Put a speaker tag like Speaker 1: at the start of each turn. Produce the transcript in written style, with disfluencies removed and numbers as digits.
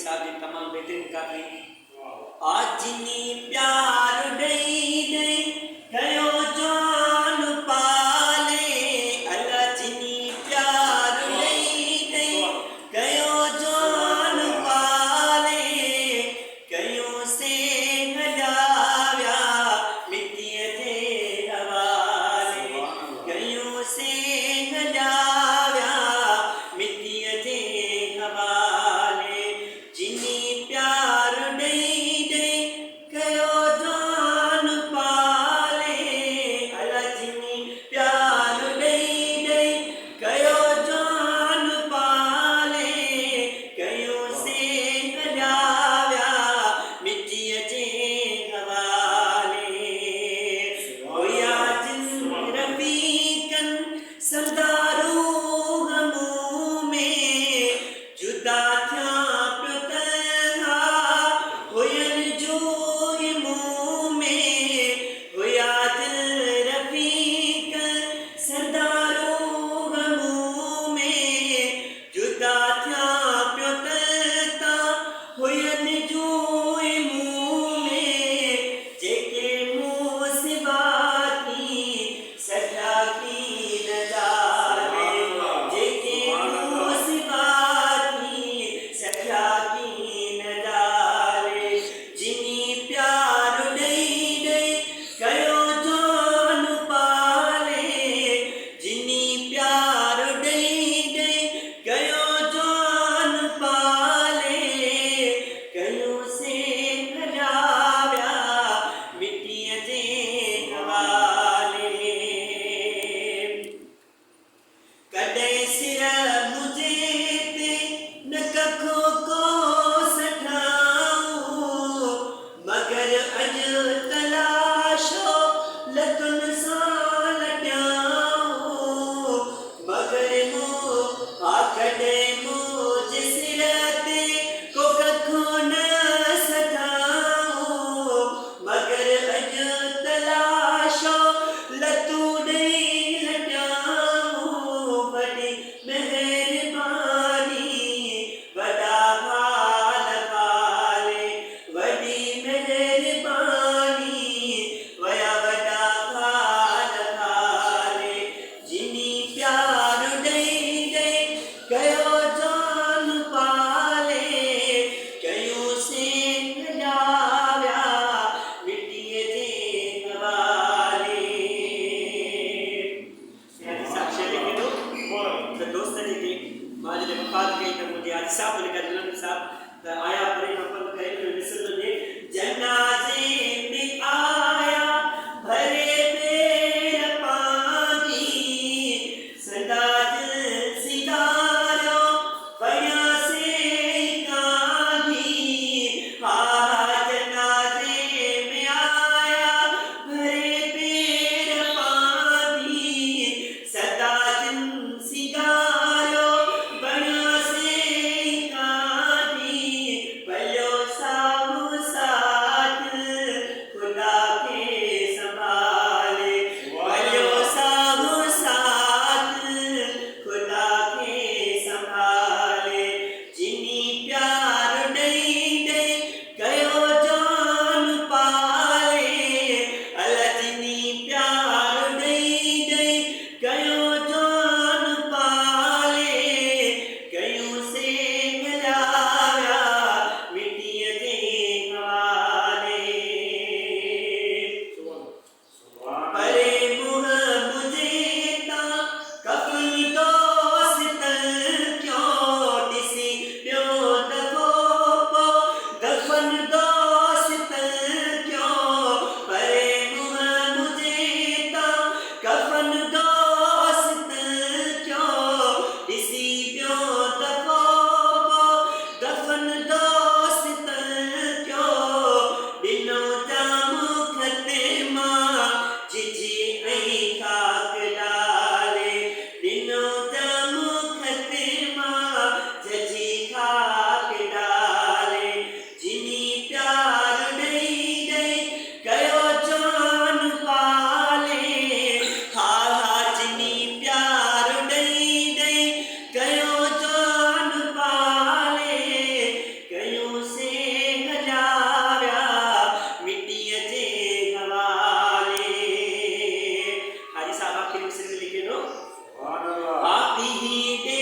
Speaker 1: साहब जी तमाम बेहतरीन कर रही आज नी प्यार दई दई कयो जान पाले अल्लाह जिनी प्यार दई दई कयो जान पाले कयो से हजाव्या मिट्टी जे हवाले कयो से हजाव्या मिट्टी जे हवाले जिनी प्यार दई दई कयो जान पाले अल्लाह जिनी प्यार दई दई कयो जान पाले कयो से हजाव्या मिट्टी जे हवाले होया जिन रफीकन सरदारो गमों में जुदा थिया पियो तन्हा हुयन जो मुँह में हुया दिल रफीकन सरदारो गमों में जुदा थिया पियो तन्हा हुयन जो मुँह में जेके मुँह सिवा की सजा की न जाने जेके मुँह सिवा की सजा की न जाने जिनी प्यार दई दई कयो जान पाले जिनी प्यार दई दई कयो जान पाले कयो से हजाव्या मिट्टी जे हवाले कॾहिं सिर मुझे ते न कखो को सठाऊं मगर अॼु तलाशो लतुन सां लटियाऊं मगर मूं कॾहिं मुझे सिर ते को कखो न सठाऊं मगर अॼु तलाशो लतू ॾेई लटियाऊं वॾी महिरबानी वॾा हाल हाले वॾी महिरबानी वया वॾा हाल हाले जिनी प्यार ॾई ॾई कयो जान पाले कयो से हजाव्या मिट्टीअ जे हवाले साक्ष्य लिखे दो तो दोस्त जेके मां जॾहिं वफ़ात कई त मुंहिंजे हाजी साहब लिखा जलंधर साहब त आया परे नफ़ल करे पियो ॾिसंदो जे जनाज़े में आया भरे पेर पानी सदा दिल सिधारो पया से कानी हा जनाज़े में आया भरे पेर पानी सदा दिल सिधारो पया से कानी पयो साम्हूं साथ Amen.
Speaker 2: Subhanallah.
Speaker 1: Happy day.